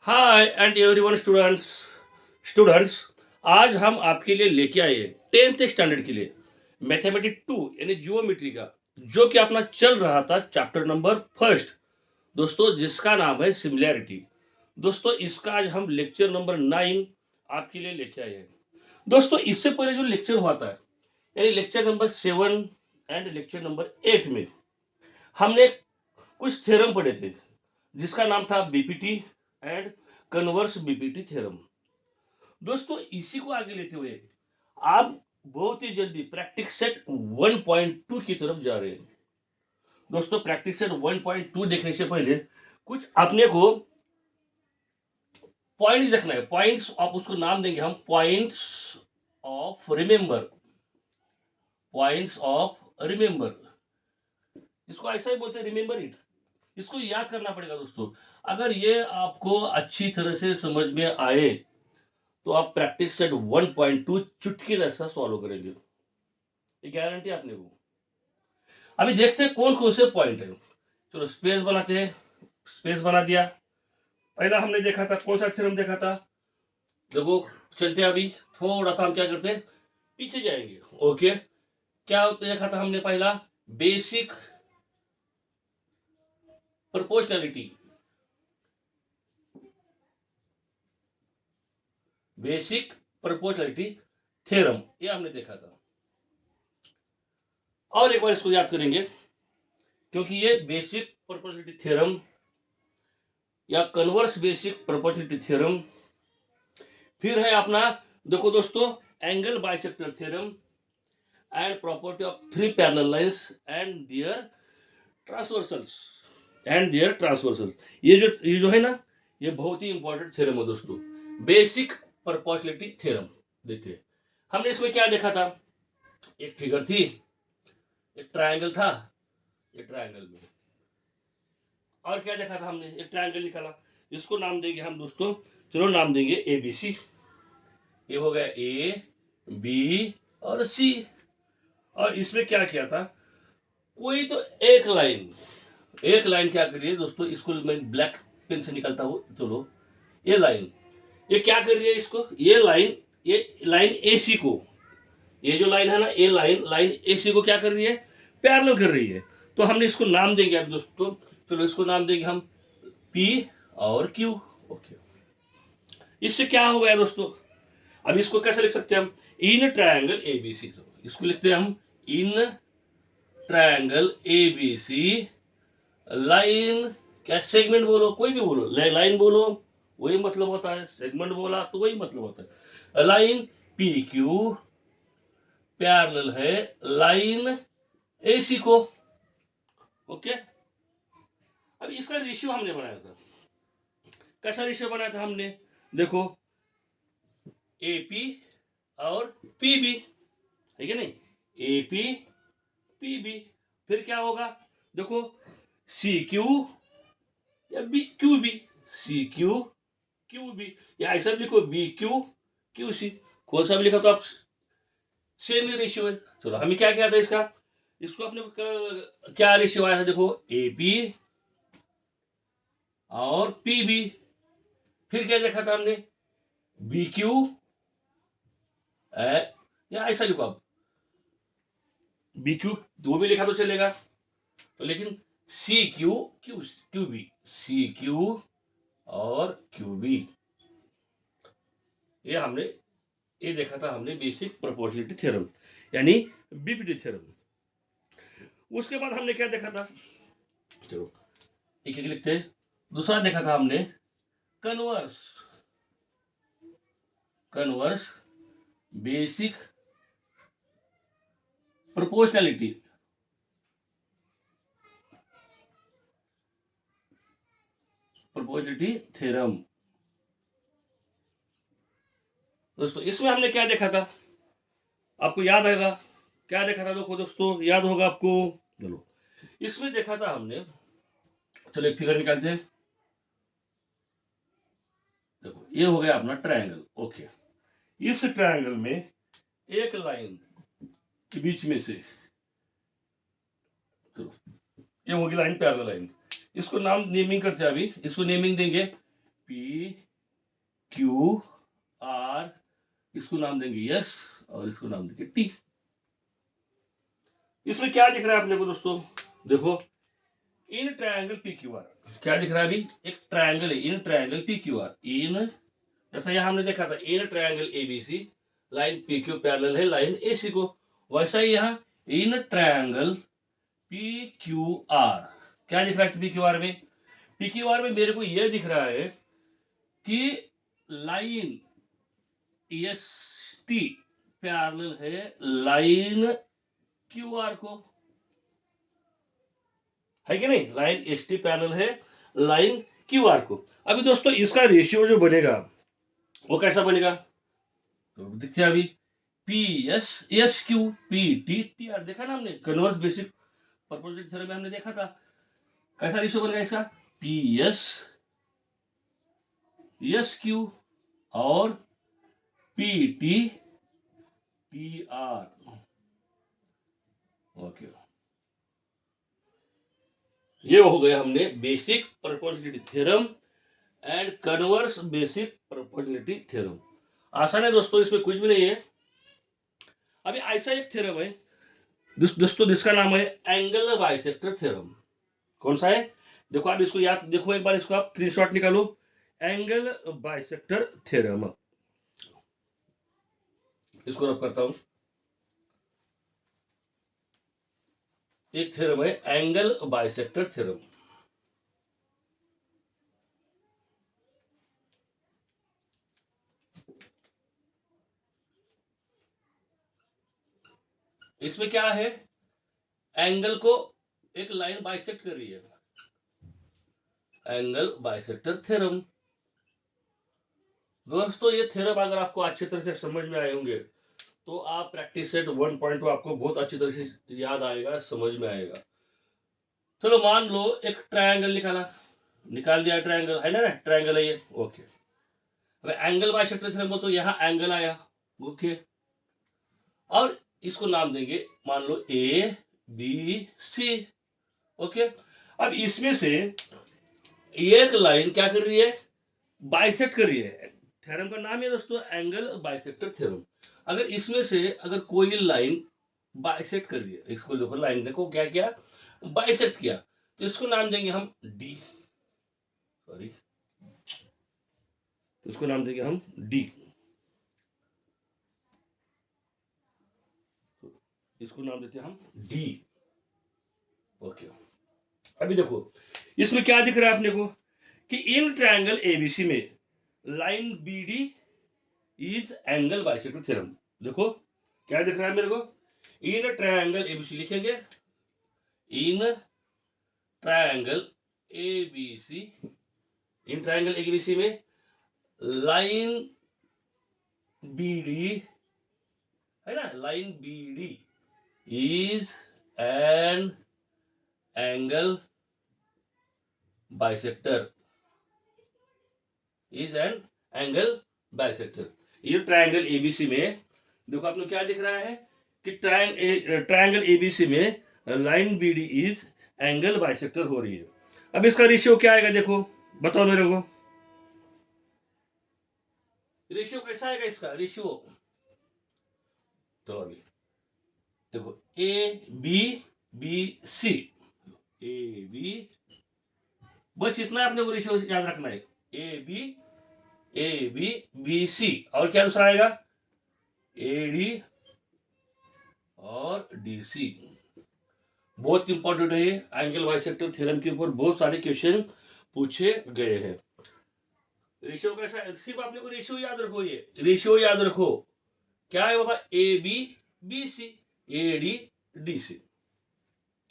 Hi and everyone students. आज हम आपके लिए लेके आए हैं 10th स्टैंडर्ड के लिए मैथमेटिक्स 2 यानी जियोमेट्री का, जो कि अपना चल रहा था चैप्टर नंबर फर्स्ट दोस्तों, जिसका नाम है सिमिलैरिटी। दोस्तों इसका आज हम लेक्चर नंबर 9 आपके लिए लेके आए हैं। दोस्तों इससे पहले जो लेक्चर हुआ था यानी lecture number 7 and lecture number 8 में हमने कुछ थ्योरम पढ़े थे, जिसका नाम था BPT and converse BPT theorem. दोस्तों इसी को आगे लेते हुए आप बहुत ही जल्दी प्रैक्टिस सेट 1.2 की तरफ जा रहे हैं। दोस्तों प्रैक्टिस सेट 1.2 देखने से पहले कुछ अपने को पॉइंट्स देखना है। पॉइंट्स आप उसको नाम देंगे हम points of remember. Points of remember, इसको ऐसा ही बोलते हैं, रिमेंबर इट। इसको याद करना पड़ेगा दोस्तों। अगर ये आपको अच्छी तरह से समझ में आए तो आप प्रैक्टिस सेट 1.2 चुटकी जैसा सॉल्व करेंगे, ये गारंटी आपने को। अभी देखते हैं कौन कौन से पॉइंट है। चलो स्पेस बनाते हैं। स्पेस बना दिया। पहला हमने देखा था, कौन सा थ्योरम देखा था, देखो। चलते हैं अभी थोड़ा सा हम क्या करते हैं, पीछे जाएंगे। ओके, क्या देखा था हमने पहला, basic proportionality. Basic proportionality theorem, ये हमने देखा था। और एक बार इसको याद करेंगे, क्योंकि ये बेसिक प्रोपोर्शनैलिटी थ्योरम या कन्वर्स बेसिक प्रोपोर्शनैलिटी थ्योरम। फिर है अपना, देखो दोस्तों, angle bisector theorem and property of three parallel lines and their transversals. ये जो है ना, ये बहुत ही इंपॉर्टेंट थ्योरम है दोस्तों, बेसिक प्रोपोर्शनैलिटी थ्योरम। देखिए हमने इसमें क्या देखा था, एक फिगर थी, एक ट्रायंगल था, एक ट्रायंगल में और क्या देखा था हमने, एक ट्रायंगल निकाला। इसको नाम देंगे हम दोस्तों, चलो नाम देंगे ए बी सी। ये हो गया ए बी और सी। और इसमें क्या किया था, कोई तो एक लाइन क्या करिए दोस्तों, इसको मैं ब्लैक पेन से निकलता हूँ। चलो ये लाइन, ये क्या कर रही है, इसको ये लाइन ए सी को, ये जो लाइन है ना, ये लाइन ए सी को क्या कर रही है, पैरेलल कर रही है। तो हमने इसको नाम देंगे अब दोस्तों, चलो इसको नाम देंगे हम पी और क्यू। ओके, इससे क्या हो गया दोस्तों, अब इसको कैसे लिख सकते हैं हम, इन ट्रायंगल ए बी सी। इसको लिखते हैं हम in triangle A B C line, क्या सेगमेंट बोलो, कोई भी बोलो, लाइन बोलो वही मतलब होता है, सेगमेंट बोला तो वही मतलब होता है। लाइन पी क्यू पैरेलल है लाइन ए सी को। ओके, अब इसका रेशियो हमने बनाया था, कैसा रेशियो बनाया था हमने, देखो ए पी और पी बी, है कि नहीं, ए पी पी बी। फिर क्या होगा, देखो सी क्यू या B Q B, C Q Q B, या ऐसा भी लिखो बी क्यू क्यू सी, कौन सा भी लिखा तो आप सेम ही रेशियो है। चलो हमें क्या किया था इसका, इसको अपने क्या रेशियो आया था, देखो ए पी और पी बी। फिर क्या देखा था हमने, बी क्यू, या ऐसा लिखो आप बी क्यू, वो भी लिखा तो चलेगा, तो लेकिन C Q Q Q B, C Q और क्यू बी, ये देखा था हमने बेसिक प्रोपोर्शनैलिटी थ्योरम यानी बीपीटी थ्योरम। उसके बाद हमने क्या देखा था, चलो एक एक लिखते हैं। दूसरा देखा था हमने converse converse basic proportionality theorem. दोस्तों इसमें हमने क्या देखा था, आपको याद आएगा, क्या देखा था, देखो दोस्तों याद होगा आपको। चलो इसमें देखा था हमने, चलो एक फिगर निकालते हैं। देखो ये हो गया अपना ट्रायंगल। ओके, इस ट्रायंगल में एक लाइन के बीच में से, चलो ये होगी लाइन पैरेलल लाइन, इसको नाम नेमिंग करते हैं। अभी इसको नेमिंग देंगे पी क्यू आर, इसको नाम देंगे यस और इसको नाम देंगे टी। इसमें क्या दिख रहा है अपने को दोस्तों, देखो in triangle P Q R, क्या दिख रहा है अभी, एक ट्रायंगल है in triangle P Q R, इन जैसा यहां हमने देखा था in triangle A B C line P Q parallel है लाइन एसी को, वैसा ही यहाँ in triangle P Q R, क्या दिख रहा है पी क्यू आर में, पी क्यू आर में मेरे को यह दिख रहा है कि लाइन एस टी पैरेलल है लाइन क्यू आर को, है कि नहीं, लाइन एस टी पैरेलल है लाइन क्यू आर को। अभी दोस्तों इसका रेशियो जो बनेगा वो कैसा बनेगा, तो देखिए अभी P S S Q P T T R, देखा ना हमने कन्वर्स बेसिक प्रोपोर्शनल थ्योरम में हमने देखा था, कैसा रेशियो बनेगा इसका, पी एस एस क्यू और P T T R, okay. ये हो गया हमने basic proportionality theorem and converse basic proportionality theorem. आसान है दोस्तों, इसमें कुछ भी नहीं है। अभी ऐसा एक थ्योरम है दोस्तों जिसका नाम है एंगल बाइसेक्टर थ्योरम। कौन सा है, देखो आप इसको याद, देखो एक बार इसको आप स्क्रीनशॉट निकालो, एंगल बाइसेक्टर थ्योरम, इसको रब करता हूं, एक थ्योरम है एंगल बाइसेक्टर थ्योरम। इसमें क्या है, एंगल को एक लाइन बाइसेक्ट कर रही है, एंगल बाइसेक्टर थ्योरम। दोस्तों ये थ्योरम अगर आपको अच्छी तरह से समझ में आए होंगे तो आप प्रैक्टिस सेट 1.2 आपको बहुत अच्छी तरह से याद आएगा, समझ में आएगा। चलो मान लो एक ट्रायंगल निकाल दिया, ट्रायंगल है ना, ट्रायंगल है ये, ओके। अब एंगल बाइसेक्टर थ्योरम तो यहाँ एंगल आया, ओके, और इसको नाम देंगे मान लो ए बी सी, ओके। अब इसमें से एक लाइन क्या कर रही है, बाइसेक्ट कर रही है, थ्योरम का नाम है दोस्तों एंगल बाइसेक्टर थ्योरम। अगर इसमें से अगर कोई लाइन बाइसेक्ट कर रही है, इसको देखो लाइन देखो क्या किया, बाइसेक्ट किया, तो इसको नाम देंगे हम डी, सॉरी इसको नाम देंगे हम डी, इसको नाम देते हैं हम डी, ओके। अभी देखो इसमें क्या दिख रहा है अपने को कि इन ट्रायंगल एबीसी में line BD is angle bisector theorem. देखो क्या दिख रहा है मेरे को, इन ट्रायंगल एबीसी लिखेंगे, in triangle ABC, in triangle ABC में लाइन बीडी है ना, line BD is an angle bisector, is an angle bisector. ये ट्रायंगल एबीसी में देखो आपने क्या दिख रहा है कि ट्रायंगल एबीसी में line BD is angle bisector हो रही है। अब इसका रेशियो क्या आएगा, देखो बताओ मेरे को, रेशियो कैसा आएगा इसका रेशियो, तो अभी देखो A B B C, A B, बस इतना अपने को रेशियो याद रखना है, ए बी बी सी, और क्या दूसरा आएगा ए डी और डी सी। बहुत इंपॉर्टेंट है ये, एंगल बाइसेक्टर थ्योरम के ऊपर बहुत सारे क्वेश्चन पूछे गए हैं। रेशियो कैसा है, सिर्फ आपने को रेशियो याद रखो, ये रेशियो याद रखो, क्या है बाबा, A B B C, A D D C,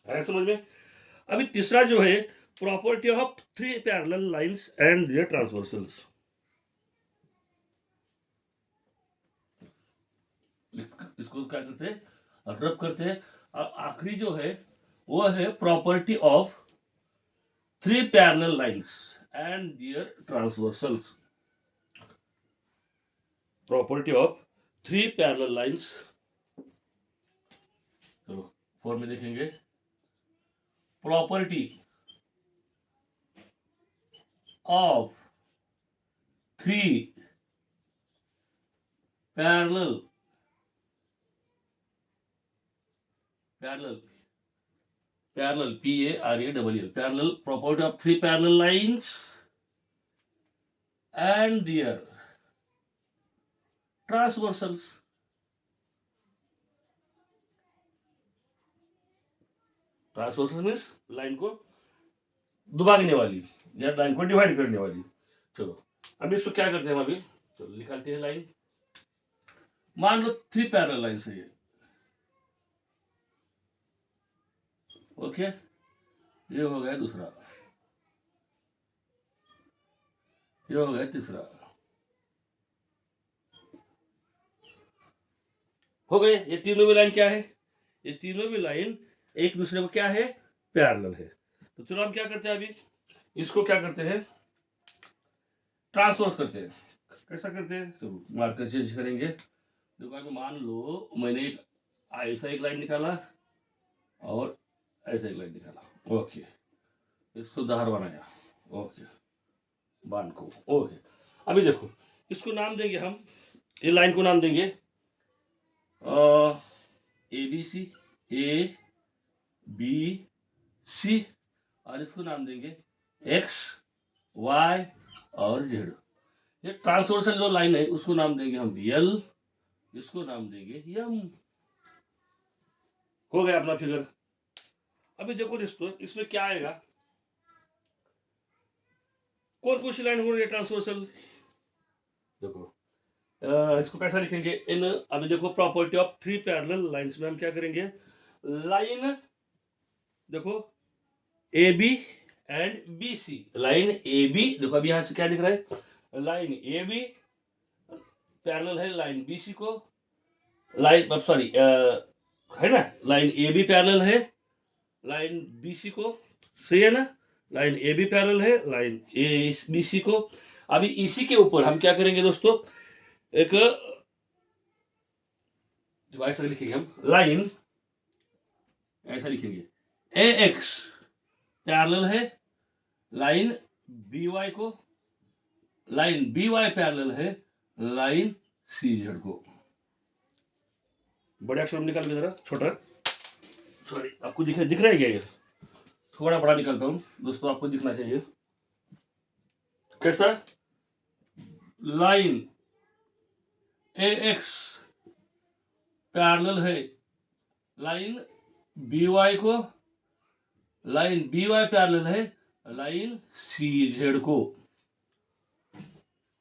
है समझ में। अभी तीसरा जो है property of three parallel lines and their transversals, इसको क्या करते हैं, रब करते हैं। और आखिरी जो है वो है property of three parallel lines and their transversals, property of three parallel lines, चलो 4 में देखेंगे, property of three parallel parallel parallel PARALL parallel property of three parallel lines and their transversals. Transversal means line को दुबागने वाली या line को divide करने वाली। चलो अब इसको क्या करते हैं हम अभी, चलो निकालते हैं लाइन। मान लो थ्री पैरेलल लाइन है ये, ओके, ये हो गया दूसरा, ये हो गया तीसरा, हो गए। ये तीनों भी लाइन क्या है, ये तीनों भी लाइन एक दूसरे को क्या है, पैरेलल है। तो चलो हम क्या करते हैं अभी, इसको क्या करते हैं, ट्रांसवर्स करते हैं। कैसा करते हैं, चलो मार्कर चेंज करेंगे। देखो अभी मान लो मैंने एक ऐसा एक लाइन निकाला और ऐसा एक लाइन निकाला, ओके, इसको धार बनाया, ओके, बाण को, ओके। अभी देखो इसको नाम देंगे हम, ये लाइन को नाम देंगे ABC, ABC, और इसको नाम देंगे X, Y और Z। ये ट्रांसवर्सल जो लाइन है उसको नाम देंगे हम L, इसको नाम देंगे M। हो गया अपना फिगर। अभी देखो दोस्तों इसमें क्या आएगा, कौन सी लाइन हो रही है ट्रांसवर्सल, देखो इसको कैसा लिखेंगे इन, अभी देखो property of three parallel lines में हम क्या करेंगे, लाइन देखो AB and BC, line AB देखो अभी यहाँ से क्या दिख रहा है, लाइन AB पैरेलल है लाइन BC को, लाइन सॉरी है ना, लाइन AB पैरेलल है लाइन BC को, सही है ना, लाइन AB पैरेलल है लाइन BC को। अभी इसी के ऊपर हम क्या करेंगे दोस्तों, एक ऐसा लिखेंगे हम, लाइन ऐसा लिखेंगे AX पैरेलल है लाइन BY को, लाइन BY पैरेलल है लाइन CZ को। बड़े अक्षर में निकाल के जरा, छोटा, सॉरी आपको दिख रहा है क्या, ये थोड़ा बड़ा निकालता हूँ दोस्तों, आपको दिखना चाहिए कैसा, लाइन AX पैरेलल है लाइन BY को, लाइन BY पैरेलल है लाइन CZ को।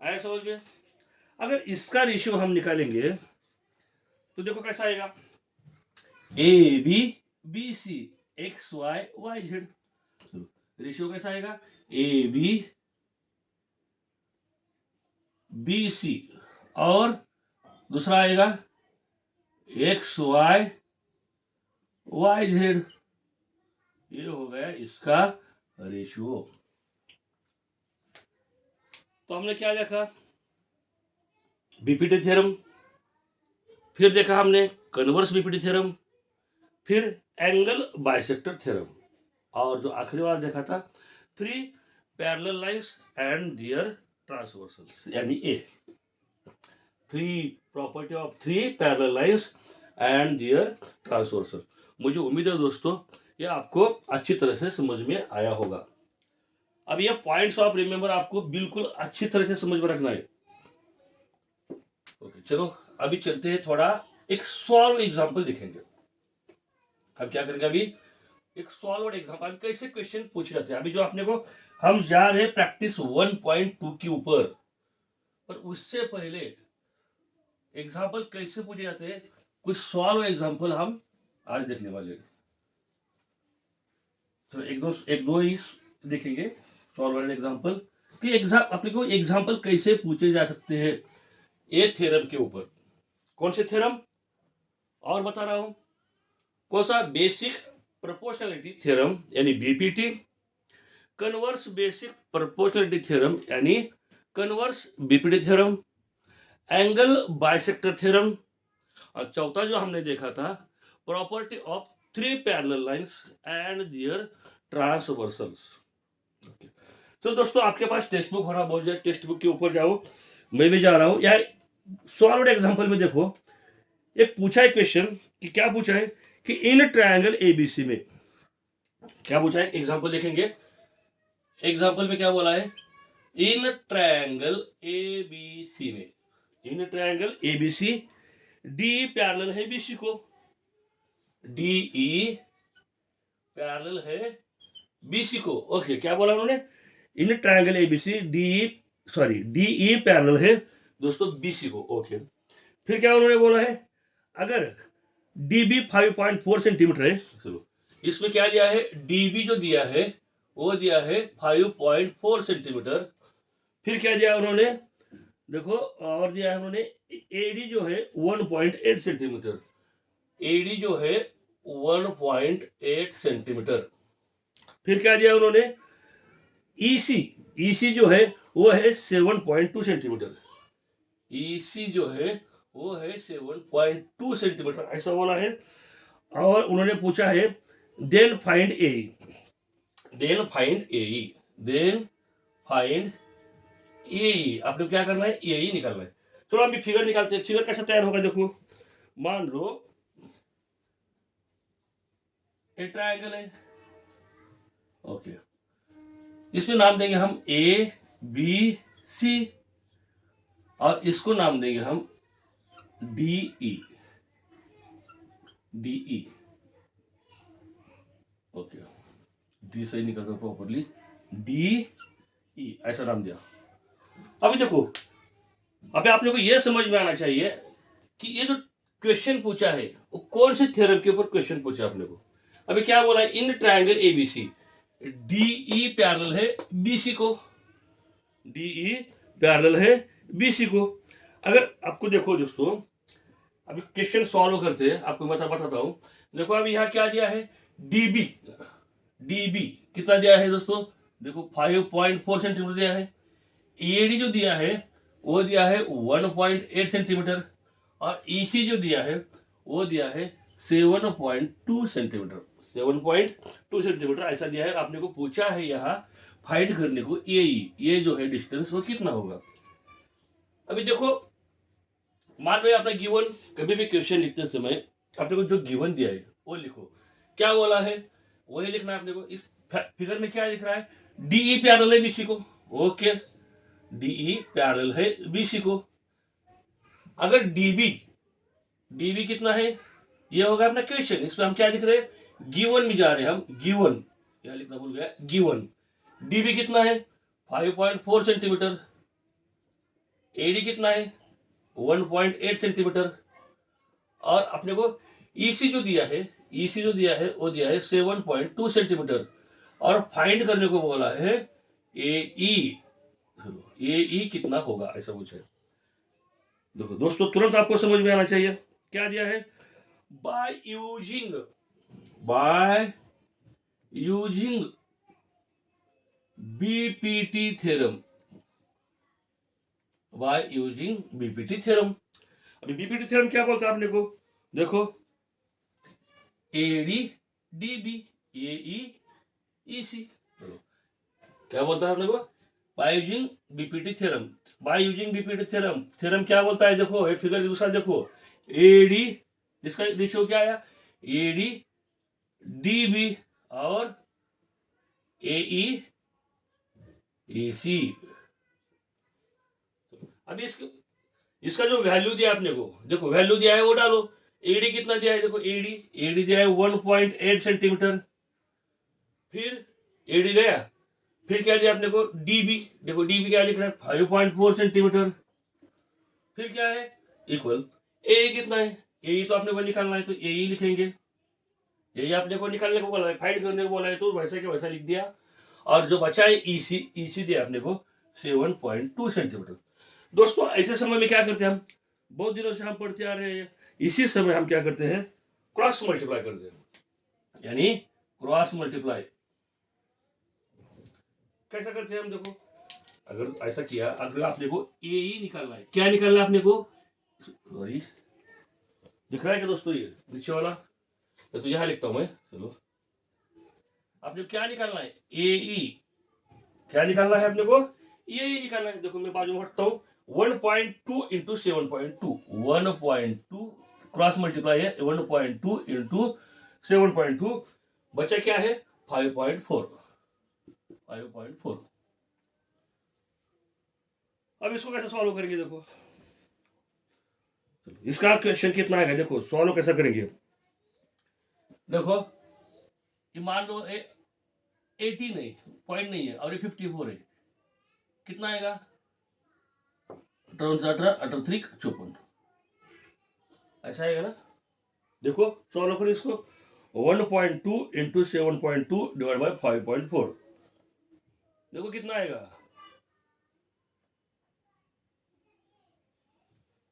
आया समझ में। अगर इसका रेशियो हम निकालेंगे तो देखो कैसा आएगा, AB BC XY YZ, ratio कैसा आएगा, AB BC और दूसरा आएगा XY YZ, ये हो गया इसका रेशियो। तो हमने क्या देखा, बीपीटी थ्योरम, फिर देखा हमने कन्वर्स बीपीटी थ्योरम, फिर एंगल बाइसेक्टर थ्योरम, और जो आखिरी बार देखा था three parallel lines and their transversals, यानी ए, three property of three parallel lines and their transversal. मुझे उम्मीद है दोस्तों ये आपको अच्छी तरह से समझ में आया होगा। अब ये पॉइंट्स ऑफ रिमेंबर आपको बिल्कुल अच्छी तरह से समझ में रखना है। ओके चलो अभी चलते हैं, थोड़ा एक सॉल्व एग्जांपल देखेंगे। हम क्या करेंगे अभी, एक सॉल्व एग्जांपल, कैसे क्वेश्चन पूछे जाते हैं। अभी जो आपने को हम जा रहे हैं प्रैक्टिस 1.2 के ऊपर, पर उससे पहले एग्जांपल कैसे पूछे जाते हैं, कुछ सॉल्व एग्जांपल हम आज देखने वाले हैं। तो एक दो ही देखेंगे सॉल्व एग्जांपल कि अपने को एग्जांपल कैसे पूछे जा सकते हैं ये थ्योरम के ऊपर। कौन से थ्योरम, और बता रहा हूं कौन सा, बेसिक प्रोपोर्शनलिटी थ्योरम यानी BPT, converse basic proportionality theorem यानी converse BPT theorem, angle bisector theorem, और चौथा जो हमने देखा था property of three parallel lines and their transversals. तो दोस्तों आपके पास टेक्स्ट बुक होना बहुत जरूरी, टेक्स्ट बुक के ऊपर जाओ, मैं भी जा रहा हूँ। या सॉल्व एग्जाम्पल में देखो, एक पूछा है क्वेश्चन कि क्या पूछा है कि इन ट्रायंगल एबीसी में क्या पूछा है, एग्जाम्पल देखेंगे। एग्जाम्पल में क्या बोला है, इन ट्रायंगल एबीसी में, इन ट्रायंगल एबीसी डी पैरेलल है बीसी को, डी ई पैरेलल है बीसी को। ओके, क्या बोला उन्होंने, इन triangle ABC D E parallel है दोस्तों बीसी को। ओके, फिर क्या उन्होंने बोला है, अगर डीबी 5.4 सेंटीमीटर है, चलो इसमें क्या दिया है, डीबी जो दिया है वो दिया है 5.4 सेंटीमीटर। फिर क्या दिया उन्होंने, देखो और दिया है उन्होंने एडी जो है 1.8 सेंटीमीटर, एडी जो है 1.8 सेंटीमीटर। फिर क्या दिया उन्होंने, ईसी जो है वो है 7.2 सेंटीमीटर, ईसी जो है वो है 7.2 सेंटीमीटर, ऐसा बोला है। और उन्होंने पूछा है देन फाइंड ए, देन फाइंड ए, देन फाइंड ए, आपने क्या करना है, ए निकालना है। चलो अभी फिगर निकालते हैं। फिगर कैसे तैयार होगा, देखो मान लो एक ट्रायंगल है। ओके, इसमें नाम देंगे हम ए बी सी और इसको नाम देंगे हम D E, D E. Okay, D सही निकलता प्रॉपरली, डी ई ऐसा नाम दिया। अभी देखो, अभी आप लोग को यह समझ में आना चाहिए कि ये जो क्वेश्चन पूछा है वो कौन से थ्योरम के ऊपर क्वेश्चन पूछा आपने को। अभी क्या बोला है, in triangle ABC DE parallel है बीसी को, डीई पैरेलल है बीसी को। अगर आपको देखो दोस्तों, अभी क्वेश्चन सॉल्व करते हैं, आपको बताता हूं। देखो अभी यहाँ क्या दिया है, डीबी, डीबी कितना दिया है दोस्तों, देखो 5.4 सेंटीमीटर दिया है। ईडी जो दिया है वो दिया है 1.8 सेंटीमीटर और ईसी जो दिया है वो दिया है 7.2 सेंटीमीटर, 7.2 सेंटीमीटर ऐसा दिया है। आपने को पूछा है यहाँ फाइंड करने को ये जो है डिस्टेंस वो कितना होगा। अभी देखो, मान लो आपने गिवन, कभी भी क्वेश्चन लिखते समय आपने को जो गिवन दिया है वो लिखो, क्या बोला है वही लिखना है आपने को। इस फिगर में क्या लिख रहा है, डीई पैरेलल है बीसी को। ओके, डीई पैरेलल है बीसी को। अगर डीबी, डीबी कितना है, ये होगा अपना क्वेश्चन। इसमें हम क्या लिख रहे हैं, गिवन में जा रहे हैं हम, गिवन यहाँ लिखना भूल गया, गिवन। डीबी कितना है 5.4 सेंटीमीटर, एडी कितना है 1.8 सेंटीमीटर और अपने को ईसी जो दिया है, ईसी जो दिया है वो दिया है 7.2 सेंटीमीटर और फाइंड करने को बोला है एई, एई कितना होगा ऐसा पूछा है। देखो दोस्तों, तुरंत आपको समझ में आना चाहिए क्या दिया है, by using BPT theorem, by using BPT theorem. अभी बीपीटी थ्योरम क्या बोलता है आपने को, देखो एडी डीबी एई ईसी, चलो क्या बोलता है आपने को, by using BPT theorem. By using BPT theorem, theorem क्या बोलता है, देखो एक फिगर दूसरा देखो, एडी इसका रेशियो क्या आया, एडी डीबी और एई ईसी। अभी इसका जो वैल्यू दिया आपने को, देखो वैल्यू दिया है वो डालो। एडी कितना दिया है, देखो एडी दिया है 1.8 सेंटीमीटर। फिर एडी गया, फिर क्या दिया आपने को, डीबी, देखो डीबी क्या लिख रहा है 5.4 सेंटीमीटर। फिर क्या है, इक्वल ए कितना है, ए तो आपने को निकालना है तो ए लिखेंगे, यही आपने को निकालने को बोला है, फाइंड करने को बोला है तो वैसा के वैसा लिख दिया। और जो बचा है ईसी दिया आपने को 7.2 सेंटीमीटर। दोस्तों ऐसे समय में क्या करते हैं हम, बहुत दिनों से हम पढ़ते आ रहे हैं, इसी समय हम क्या करते हैं, क्रॉस मल्टीप्लाई करते हैं, यानी क्रॉस मल्टीप्लाई कैसा करते हैं हम, देखो अगर ऐसा किया, अगर आपने को ए निकालना है, क्या निकालना है आपने को, सॉरी दिख रहा है क्या दोस्तों, ये नीचे वाला तो यहाँ लिखता हूं मैं, चलो आपने क्या निकालना है, ए क्या निकालना है अपने को, यही निकालना है। देखो मैं बाजू में हटता हूँ, 1.2 इंटू 7.2, 1.2 क्रॉस मल्टीप्लाई है, 1.2 इंटू 7.2 बचा क्या है 5.4। अब इसको कैसे सॉल्व करेंगे, देखो इसका क्वेश्चन कितना आएगा, देखो सॉल्व कैसे करेंगे। देखो ये मान लो 80 नहीं, पॉइंट नहीं है और ये 54 है, कितना आएगा 18 ऐसा आएगा ना। देखो सॉल्व करो इसको, 1.2 इंटू 7.2 डिवाइड बाई 5.4, देखो कितना आएगा।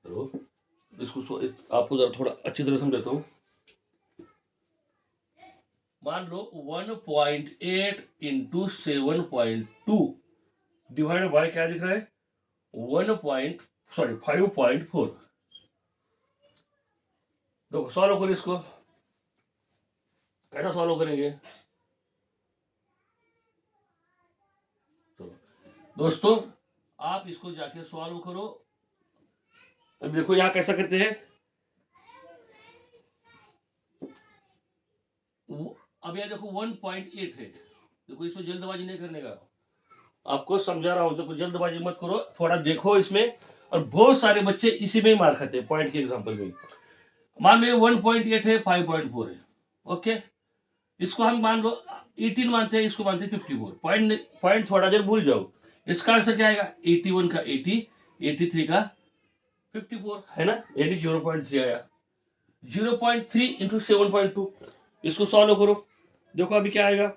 चलो इसको आपको जरा थोड़ा अच्छी तरह समझाता हूँ। मान लो 1.8 इंटू 7.2 डिवाइड बाय क्या दिख रहा है 5.4। देखो सॉल्व करो इसको, कैसा सॉल्व करेंगे। चलो दोस्तों आप इसको जाके सॉल्व करो। अब देखो यहाँ कैसा करते हैं, अब यहाँ देखो 1.8 है, देखो इसमें जल्दबाजी नहीं करने का, आपको समझा रहा हूँ। देखो जल्दबाजी मत करो, थोड़ा देखो इसमें। और बहुत सारे बच्चे इसी में ही मार खाते हैं, पॉइंट के एग्जांपल में। मान लो 1.8 है, 5.4 है, ओके। इसको हम मान लो 18 मानते हैं, इसको मानते हैं 54। पॉइंट थोड़ा देर भूल जाओ। इसका आंसर क्या आएगा 81 का 80, 83 का 54 है ना, यानी 0.3 आया। 0.3 इंटू 7.2, इसको सॉल्व करो, देखो अभी क्या आएगा।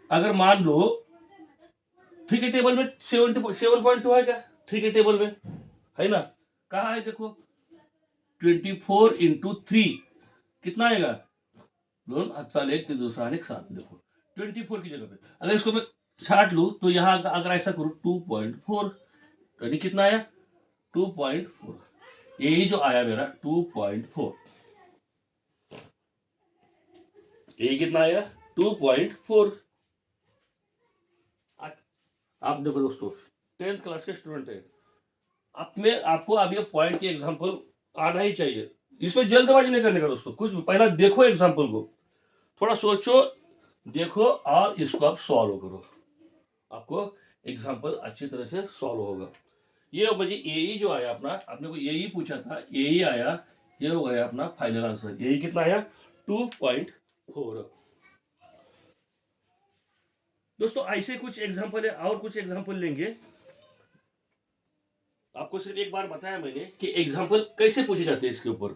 अगर मान लो 3 के टेबल में 7.2 है क्या, 3 के टेबल में है ना, कहाँ है देखो 24 इंटू 3 कितना आएगा, दोनों अक्साल एक दूसरा एक साथ, देखो 24 की जगह पे अगर इसको मैं छाट लूँ तो यहाँ अगर ऐसा करूँ 2.4, यानी कितना आया 2.4, यही जो आया मेरा 2.4, यही कितना आया 2.4। आप देखो दोस्तों 10th क्लास के स्टूडेंट है, अपने आपको अब ये पॉइंट की एग्जांपल आना ही चाहिए, इसमें जल्दबाजी नहीं करने का दोस्तों। कुछ पहला देखो एग्जांपल को, थोड़ा सोचो देखो और इसको आप सॉल्व करो, आपको एग्जांपल अच्छी तरह से सॉल्व होगा। ये बजे यही जो आया अपना, आपने को यही पूछा था, यही आया, ये हो गया अपना फाइनल आंसर। यही कितना आया 2.4। दोस्तों ऐसे कुछ एग्जांपल है, और कुछ एग्जांपल लेंगे। आपको सिर्फ एक बार बताया मैंने कि एग्जांपल कैसे पूछे जाते हैं, इसके ऊपर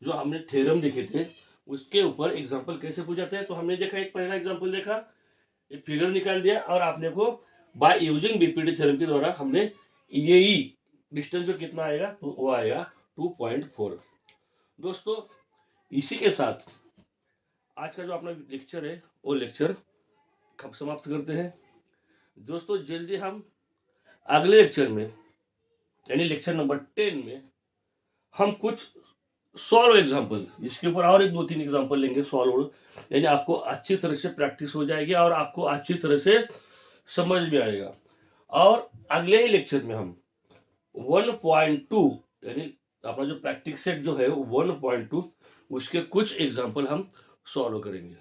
जो हमने थ्योरम देखे थे उसके ऊपर एग्जांपल कैसे पूछे जाते हैं। तो हमने देखा, एक पहला एग्जांपल देखा, एक फिगर निकाल दिया, और आपने को बाय यूजिंग बीपीडी थ्योरम के द्वारा हमने यही डिस्टेंस जो कितना आएगा तो वो आएगा 2.4। दोस्तों इसी के साथ आज का जो अपना लेक्चर है वो लेक्चर कब समाप्त करते हैं। दोस्तों जल्दी हम अगले लेक्चर में यानी लेक्चर नंबर 10 में हम कुछ सॉल्व एग्जाम्पल, इसके ऊपर और एक 2-3 एग्जाम्पल लेंगे सॉल्व, यानी आपको अच्छी तरह से प्रैक्टिस हो जाएगी और आपको अच्छी तरह से समझ में आएगा। और अगले ही लेक्चर में हम 1.2 यानी अपना जो प्रैक्टिस सेट जो है 1.2 उसके कुछ एग्जाम्पल हम सॉल्व करेंगे।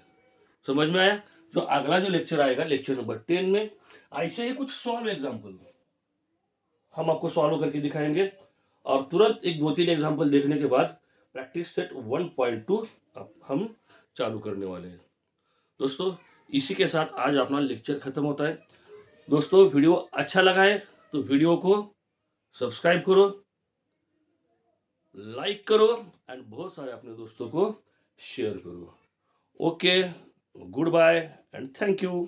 समझ में आया। तो अगला जो लेक्चर आएगा लेक्चर नंबर 10 में ऐसे ही कुछ सॉल्व एग्जाम्पल हम आपको सॉल्व करके दिखाएंगे, और तुरंत एक 2-3 एग्जाम्पल देखने के बाद प्रैक्टिस सेट 1.2 हम चालू करने वाले हैं। दोस्तों इसी के साथ आज अपना लेक्चर खत्म होता है। दोस्तों वीडियो अच्छा लगा है तो वीडियो को सब्सक्राइब करो, लाइक करो एंड बहुत सारे अपने दोस्तों को शेयर करो। Okay, good bye and thank you.